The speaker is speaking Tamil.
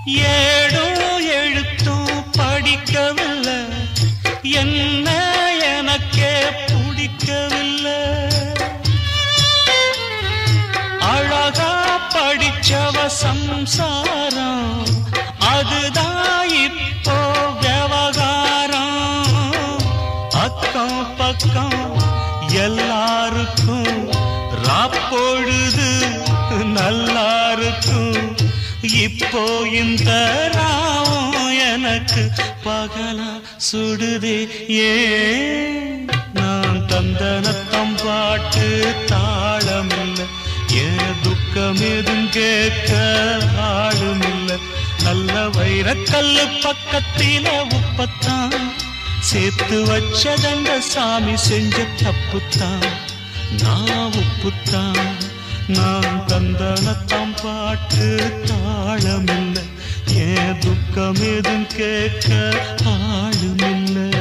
ஏடும் எழுத்தும் படிக்கவில்லை, என்ன எனக்கே பிடிக்கவில்லை. அழகா படிச்சவ சம்சாரம், அதுதான் இப்போ விவகாரம். அக்கம் பக்கம் எல்லாருக்கும் ராப்பொழுது நல்லா இருக்கும். இப்போ இந்த ராவம் எனக்கு பகலா சுடுதே. ஏன் நான் தந்தனத்தம் பாட்டு தாளமில்லை, ஏன் துக்கம் எதுவும் கேட்க ஆளுமில்லை. நல்ல வைரக்கல்லு பக்கத்தில உப்பத்தான் சேர்த்து வச்சதங்க சாமி செஞ்ச தப்புத்தான். நான் உப்புத்தான், நான் தந்தனத்தம் பாட்டு தாளமில்லை, ஏன் துக்கம் எதுவும் கேட்க ஆளுமில்லை.